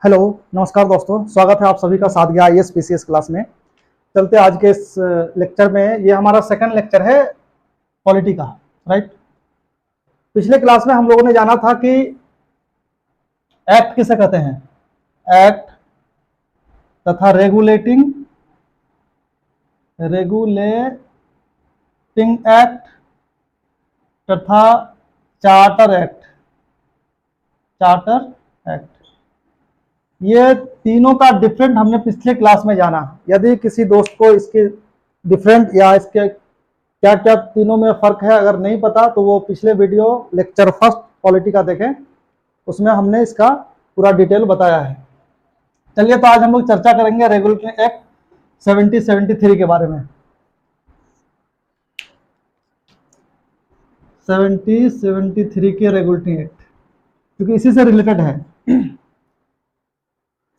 Hello, नमस्कार दोस्तों। स्वागत है आप सभी का सादगिया IAS PCS क्लास में। चलते आज के इस लेक्चर में, ये हमारा सेकंड लेक्चर है पॉलिटी का, राइट। पिछले क्लास में हम लोगों ने जाना था कि एक्ट किसे कहते हैं, एक्ट तथा रेगुलेटिंग एक्ट तथा चार्टर एक्ट, ये तीनों का डिफरेंट हमने पिछले क्लास में जाना। यदि किसी दोस्त को इसके डिफरेंट या इसके क्या क्या तीनों में फर्क है अगर नहीं पता, तो वो पिछले वीडियो लेक्चर फर्स्ट पॉलिटी का देखें, उसमें हमने इसका पूरा डिटेल बताया है। चलिए, तो आज हम लोग चर्चा करेंगे रेगुलेटरी एक्ट 7073 के बारे में। 7073 के रेगुलेटरी एक्ट, क्योंकि इसी से रिलेटेड है।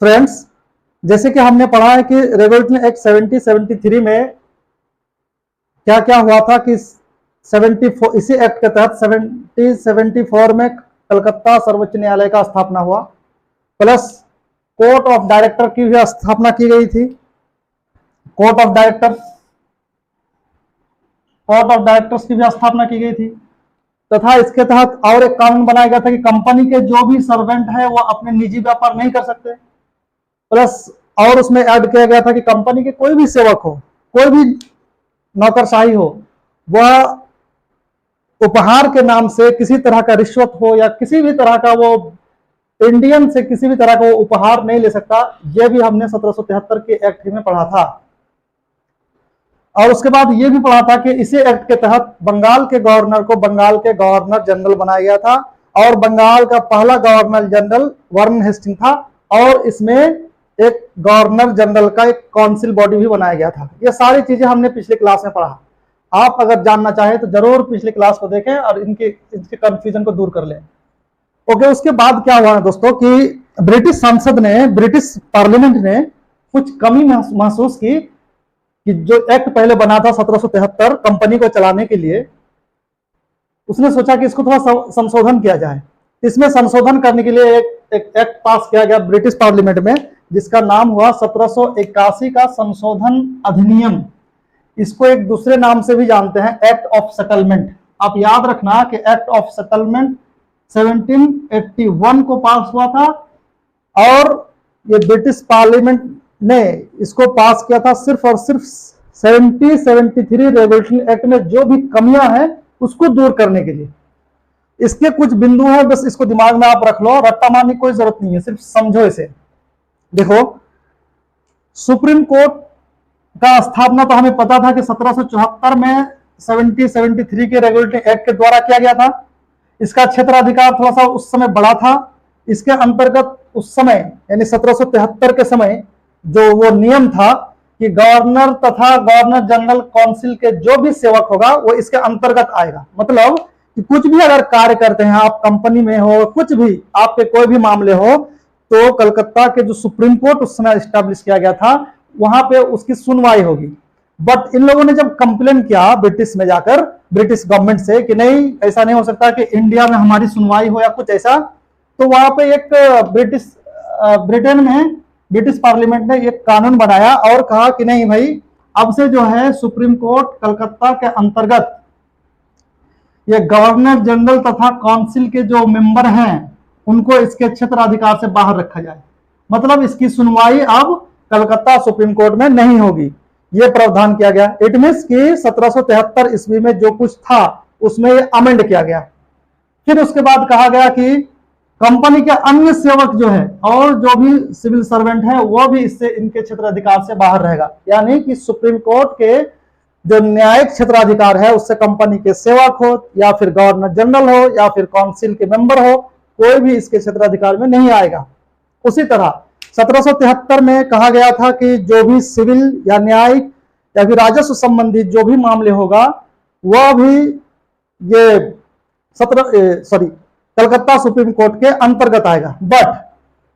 फ्रेंड्स, जैसे कि हमने पढ़ा है कि रेगुलेटरी एक्ट 7073 में क्या क्या हुआ था कि 74 इसी एक्ट के तहत 7074 में कलकत्ता सर्वोच्च न्यायालय का स्थापना हुआ, प्लस कोर्ट ऑफ डायरेक्टर की भी स्थापना की गई थी। कोर्ट ऑफ डायरेक्टर्स की भी स्थापना की गई थी, तथा इसके तहत और एक कानून बनाया गया था कि कंपनी के जो भी सर्वेंट है वो अपने निजी व्यापार नहीं कर सकते। प्लस और उसमें ऐड किया गया था कि कंपनी के कोई भी सेवक हो, कोई भी नौकरशाही हो, वह उपहार के नाम से किसी तरह का रिश्वत हो या किसी भी तरह का वो इंडियन से किसी भी तरह का वो उपहार नहीं ले सकता। यह भी हमने 1773 के एक्ट में पढ़ा था। और उसके बाद ये भी पढ़ा था कि इसी एक्ट के तहत बंगाल के गवर्नर को बंगाल के गवर्नर जनरल बनाया गया था, और बंगाल का पहला गवर्नर जनरल वारेन हेस्टिंग्स था, और इसमें एक गवर्नर जनरल का एक काउंसिल बॉडी भी बनाया गया था। ये सारी चीजें हमने पिछले क्लास में पढ़ा। आप अगर जानना चाहें तो जरूर पिछले क्लास को देखें और इनके कंफ्यूजन को दूर कर लें। ओके, उसके बाद क्या हुआ दोस्तों कि ब्रिटिश संसद ने, ब्रिटिश पार्लियामेंट ने कुछ कमी महसूस की कि जो एक्ट पहले बना था 1773 कंपनी को चलाने के लिए, उसने सोचा कि इसको थोड़ा संशोधन किया जाए। इसमें संशोधन करने के लिए एक एक्ट पास किया गया ब्रिटिश पार्लियामेंट में, जिसका नाम हुआ 1781 का संशोधन अधिनियम। इसको एक दूसरे नाम से भी जानते हैं, एक्ट ऑफ सेटलमेंट। आप याद रखना कि एक्ट ऑफ सेटलमेंट 1781 को पास हुआ था, और ये ब्रिटिश पार्लियामेंट ने इसको पास किया था सिर्फ और सिर्फ 7073 रेगुलेटरी एक्ट में जो भी कमियां हैं उसको दूर करने के लिए। इसके कुछ बिंदु हैं, बस इसको दिमाग में आप रख लो, रट्टा मारने की कोई जरूरत नहीं है, सिर्फ समझो इसे। देखो, सुप्रीम कोर्ट का स्थापना तो हमें पता था कि 1774 में 7073 के रेगुलेटरी एक्ट के द्वारा किया गया था। इसका क्षेत्राधिकार थोड़ा सा उस समय बड़ा था। इसके अंतर्गत उस समय यानी 1773 के समय जो वो नियम था कि गवर्नर तथा गवर्नर जनरल काउंसिल के जो भी सेवक होगा वो इसके अंतर्गत आएगा। मतलब कि कुछ भी अगर कार्य करते हैं आप, कंपनी में हो, कुछ भी आपके कोई भी मामले हो, तो कलकत्ता के जो सुप्रीम कोर्ट उस समय एस्टैब्लिश किया गया था, वहां पे उसकी सुनवाई होगी। बट इन लोगों ने जब कंप्लेन किया ब्रिटिश में जाकर, ब्रिटिश गवर्नमेंट से कि नहीं, ऐसा नहीं हो सकता कि इंडिया में हमारी सुनवाई हो या कुछ ऐसा, तो वहां पे एक ब्रिटेन में ब्रिटिश पार्लियामेंट ने एक कानून बनाया और कहा कि नहीं भाई, अब से जो है सुप्रीम कोर्ट कलकत्ता के अंतर्गत ये गवर्नर जनरल तथा काउंसिल के जो मेंबर हैं उनको इसके क्षेत्राधिकार से बाहर रखा जाए। मतलब इसकी सुनवाई अब कलकत्ता सुप्रीम कोर्ट में नहीं होगी, ये प्रावधान किया गया। इट मींस कि 1773 ईस्वी में जो कुछ था उसमें ये अमेंड किया गया। फिर उसके बाद कहा गया कि कंपनी के अन्य सेवक जो है और जो भी सिविल सर्वेंट है वो भी इससे, इनके क्षेत्राधिकार से बाहर रहेगा। यानी कि सुप्रीम कोर्ट के जो न्यायिक क्षेत्राधिकार है उससे कंपनी के सेवक हो या फिर गवर्नर जनरल हो या फिर काउंसिल के मेंबर हो, कोई भी इसके क्षेत्राधिकार में नहीं आएगा। उसी तरह 1773 में कहा गया था कि जो भी सिविल या न्यायिक या फिर राजस्व संबंधित जो भी मामले होगा वह भी ये कलकत्ता सुप्रीम कोर्ट के अंतर्गत आएगा। बट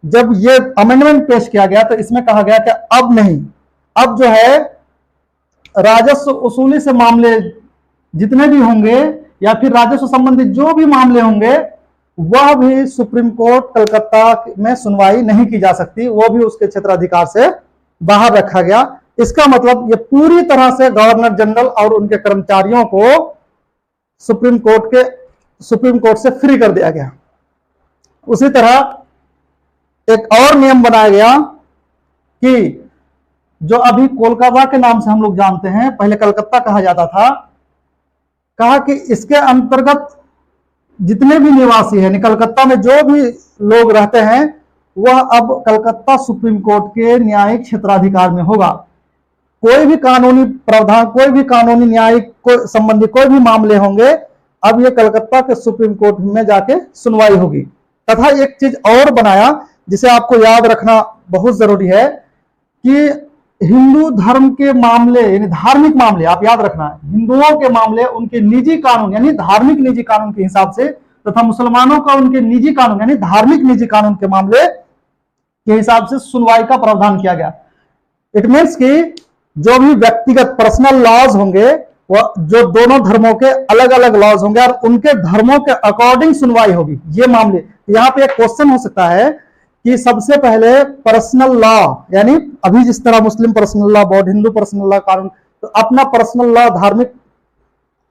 जब ये अमेंडमेंट पेश किया गया तो इसमें कहा गया कि अब नहीं, अब जो है राजस्व वसूली से मामले जितने भी होंगे या फिर राजस्व संबंधित जो भी मामले होंगे वह भी सुप्रीम कोर्ट कलकत्ता में सुनवाई नहीं की जा सकती, वो भी उसके क्षेत्राधिकार से बाहर रखा गया। इसका मतलब ये पूरी तरह से गवर्नर जनरल और उनके कर्मचारियों को सुप्रीम कोर्ट से फ्री कर दिया गया। उसी तरह एक और नियम बनाया गया कि जो अभी कोलकाता के नाम से हम लोग जानते हैं, पहले कलकत्ता कहा जाता था, कहा कि इसके अंतर्गत जितने भी निवासी हैं, कलकत्ता में जो भी लोग रहते हैं, वह अब कलकत्ता सुप्रीम कोर्ट के न्यायिक क्षेत्राधिकार में होगा। कोई भी कानूनी प्रावधान, कोई भी कानूनी न्यायिक संबंधी कोई भी मामले होंगे, अब ये कलकत्ता के सुप्रीम कोर्ट में जाके सुनवाई होगी। तथा एक चीज और बनाया जिसे आपको याद रखना बहुत जरूरी है कि हिंदू धर्म के मामले यानी धार्मिक मामले, आप याद रखना, हिंदुओं के मामले उनके निजी कानून यानी धार्मिक निजी कानून के हिसाब से, तथा मुसलमानों का उनके निजी कानून यानी धार्मिक निजी कानून के मामले के हिसाब से सुनवाई का प्रावधान किया गया। इट मीन्स कि जो भी व्यक्तिगत पर्सनल लॉज होंगे, वह जो दोनों धर्मों के अलग अलग लॉज होंगे और उनके धर्मों के अकॉर्डिंग सुनवाई होगी। ये मामले, यहाँ पे एक क्वेश्चन हो सकता है कि सबसे पहले पर्सनल लॉ, यानी अभी जिस तरह Muslim personal law board, Hindu personal law कानून, तो अपना पर्सनल लॉ धार्मिक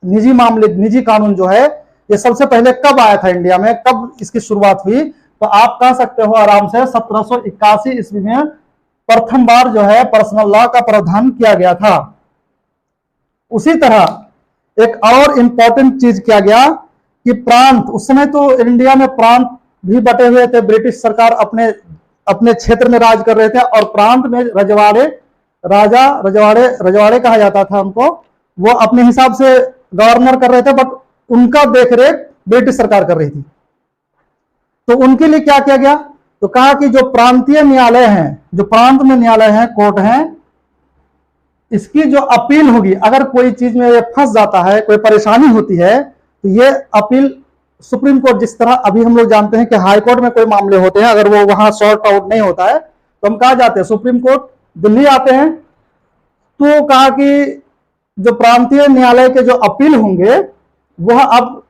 निजी मामले निजी कानून जो है, ये सबसे पहले कब आया था इंडिया में, कब इसकी शुरुआत हुई? तो आप कह सकते हो आराम से 1781 ईस्वी में प्रथम बार जो है पर्सनल लॉ का प्रावधान किया गया था। उसी तरह एक और इंपॉर्टेंट चीज किया गया कि प्रांत, उस समय तो इंडिया में प्रांत भी बटे हुए थे, ब्रिटिश सरकार अपने क्षेत्र में राज कर रहे थे, और प्रांत में रजवाड़े, रजवाड़े कहा जाता था उनको, वो अपने हिसाब से गवर्नर कर रहे थे, बट उनका देखरेख ब्रिटिश सरकार कर रही थी। तो उनके लिए क्या किया गया? तो कहा कि जो प्रांतीय न्यायालय हैं, जो प्रांत में न्यायालय हैं, कोर्ट हैं, इसकी जो अपील होगी, अगर कोई चीज में ये फंस जाता है, कोई परेशानी होती है, तो ये अपील सुप्रीम कोर्ट, जिस तरह अभी हम लोग जानते हैं कि हाई कोर्ट में कोई मामले होते हैं, अगर वो वहां सॉर्ट आउट नहीं होता है तो हम कहा जाते हैं सुप्रीम कोर्ट, दिल्ली आते हैं। तो कहा कि जो प्रांतीय न्यायालय के जो अपील होंगे, वह अब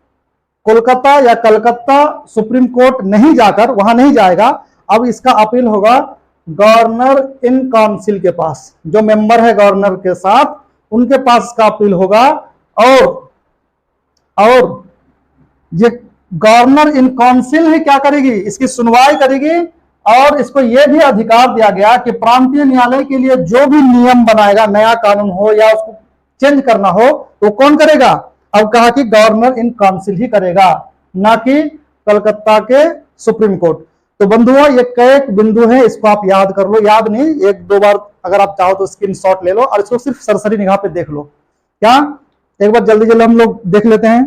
कोलकाता या कलकत्ता सुप्रीम कोर्ट नहीं जाकर, वहां नहीं जाएगा, अब इसका अपील होगा गवर्नर इन काउंसिल के पास, जो मेंबर है गवर्नर के साथ, उनके पास इसका अपील होगा। और ये गवर्नर इन काउंसिल ही क्या करेगी? इसकी सुनवाई करेगी, और इसको यह भी अधिकार दिया गया कि प्रांतीय न्यायालय के लिए जो भी नियम बनाएगा, नया कानून हो या उसको चेंज करना हो, तो कौन करेगा? अब कहा कि गवर्नर इन काउंसिल ही करेगा, ना कि कलकत्ता के सुप्रीम कोर्ट। तो बंधुओं, ये कई बिंदु हैं, इसको आप याद कर लो, याद नहीं, एक दो बार अगर आप चाहो तो स्क्रीनशॉट ले लो और इसको सिर्फ सरसरी निगाह पे देख लो। क्या एक बार जल्दी जल्दी हम लोग देख लेते हैं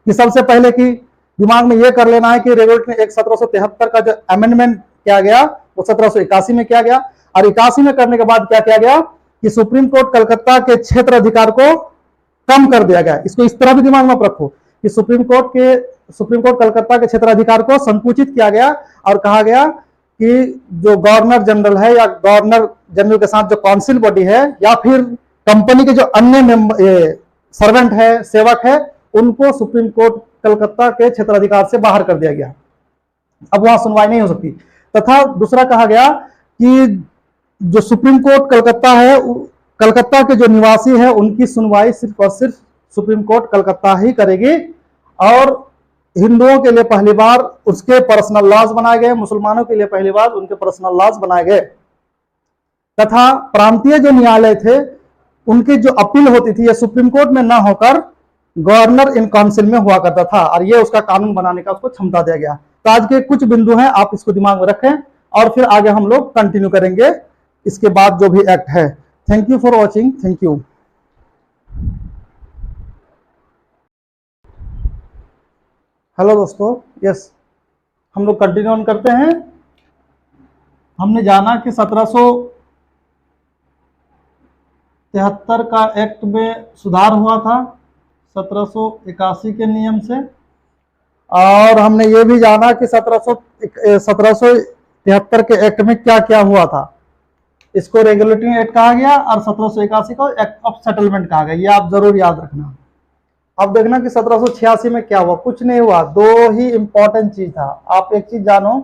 कि सबसे पहले कि दिमाग में यह कर लेना है कि रेगुलेटरी एक्ट 1773 का जो अमेंडमेंट किया गया वो 1781 में किया गया, और 81 में करने के बाद क्या किया गया कि सुप्रीम कोर्ट कलकत्ता के क्षेत्र अधिकार को कम कर दिया गया। इसको इस तरह भी दिमाग में रखो कि सुप्रीम कोर्ट कलकत्ता के क्षेत्राधिकार को संकुचित किया गया, और कहा गया कि जो गवर्नर जनरल है या गवर्नर जनरल के साथ जो काउंसिल बॉडी है, या फिर कंपनी के जो अन्य सर्वेंट है, सेवक है, उनको सुप्रीम कोर्ट कलकत्ता के क्षेत्राधिकार से बाहर कर दिया गया। अब वहां सुनवाई नहीं हो सकती। तथा दूसरा कहा गया कि जो सुप्रीम कोर्ट कलकत्ता है, कलकत्ता के जो निवासी है, उनकी सुनवाई सिर्फ और सिर्फ सुप्रीम कोर्ट कलकत्ता ही करेगी। और हिंदुओं के लिए पहली बार उसके पर्सनल लॉज बनाए गए, मुसलमानों के लिए पहली बार उनके पर्सनल लॉज बनाए गए। तथा प्रांतीय जो न्यायालय थे, उनकी जो अपील होती थी, ये सुप्रीम कोर्ट में ना होकर गवर्नर इन काउंसिल में हुआ करता था, और ये उसका कानून बनाने का उसको क्षमता दिया गया। तो आज के कुछ बिंदु हैं, आप इसको दिमाग में रखें, और फिर आगे हम लोग कंटिन्यू करेंगे इसके बाद जो भी एक्ट है। Thank you for watching. Thank you. Hello दोस्तों, यस, हम लोग कंटिन्यू ऑन करते हैं। हमने जाना कि 1773 का एक्ट में सुधार हुआ था 1781 के नियम से, और हमने ये भी जाना कि 1773 के एक्ट में क्या क्या हुआ था। इसको रेगुलेटरी एक्ट कहा गया और 1781 को एक्ट ऑफ सेटलमेंट कहा गया। ये आप जरूर याद रखना। अब देखना कि 1786 में क्या हुआ। कुछ नहीं हुआ, दो ही इंपॉर्टेंट चीज था। आप एक चीज जानो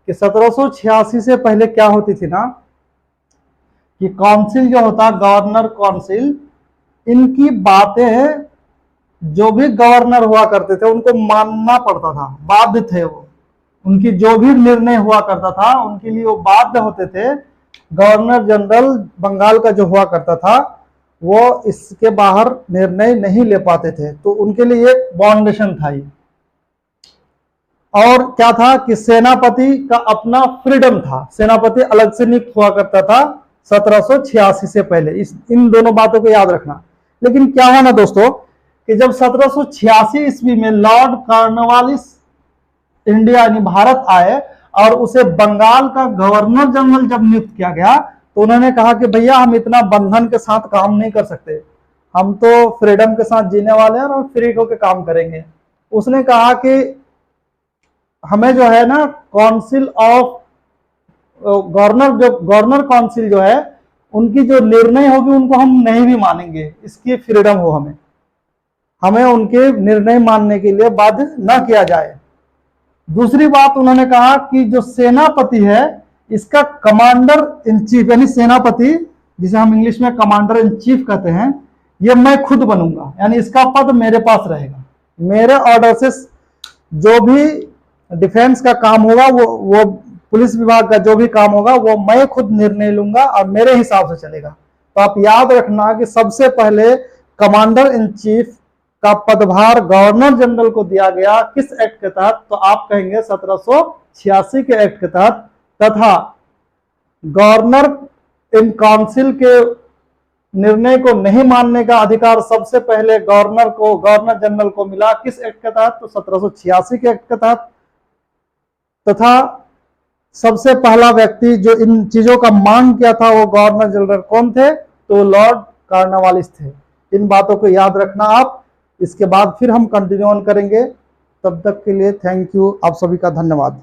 कि 1786 से पहले क्या होती थी ना, कि काउंसिल जो होता, गवर्नर काउंसिल, इनकी बातें जो भी गवर्नर हुआ करते थे उनको मानना पड़ता था, बाध्य थे वो। उनकी जो भी निर्णय हुआ करता था उनके लिए वो बाध्य होते थे। गवर्नर जनरल बंगाल का जो हुआ करता था वो इसके बाहर निर्णय नहीं ले पाते थे, तो उनके लिए एक बाउंडेशन था ये। और क्या था कि सेनापति का अपना फ्रीडम था, सेनापति अलग से नियुक्त हुआ करता था 1786 से पहले। इन दोनों बातों को याद रखना। लेकिन क्या हुआ ना दोस्तों कि जब 1786 ईस्वी में लॉर्ड कॉर्नवालिस इंडिया यानी भारत आए और उसे बंगाल का गवर्नर जनरल जब नियुक्त किया गया, तो उन्होंने कहा कि भैया हम इतना बंधन के साथ काम नहीं कर सकते, हम तो फ्रीडम के साथ जीने वाले हैं और फ्री होकर काम करेंगे। उसने कहा कि हमें जो है ना काउंसिल ऑफ गवर्नर, जो गवर्नर काउंसिल जो है उनकी जो निर्णय होगी उनको हम नहीं भी मानेंगे, इसकी फ्रीडम हो, हमें उनके निर्णय मानने के लिए बाध्य न किया जाए। दूसरी बात उन्होंने कहा कि जो सेनापति है इसका कमांडर इन चीफ यानी सेनापति, जिसे हम इंग्लिश में कमांडर इन चीफ कहते हैं, ये मैं खुद बनूंगा, यानी इसका पद मेरे पास रहेगा। मेरे ऑर्डर से जो भी डिफेंस का काम होगा, वो पुलिस विभाग का जो भी काम होगा वो मैं खुद निर्णय लूंगा और मेरे हिसाब से चलेगा। तो आप याद रखना कि सबसे पहले कमांडर इन चीफ का पदभार गवर्नर जनरल को दिया गया, किस एक्ट के तहत, तो आप कहेंगे 1786 के एक्ट के तहत। तथा गवर्नर इन काउंसिल के निर्णय को नहीं मानने का अधिकार सबसे पहले गवर्नर जनरल को मिला, किस एक्ट के तहत, तो 1786 के एक्ट के तहत। तथा सबसे पहला व्यक्ति जो इन चीजों का मांग किया था वो गवर्नर जनरल कौन थे, तो लॉर्ड कॉर्नवालिस थे। इन बातों को याद रखना आप। इसके बाद फिर हम कंटिन्यू ऑन करेंगे। तब तक के लिए थैंक यू, आप सभी का धन्यवाद।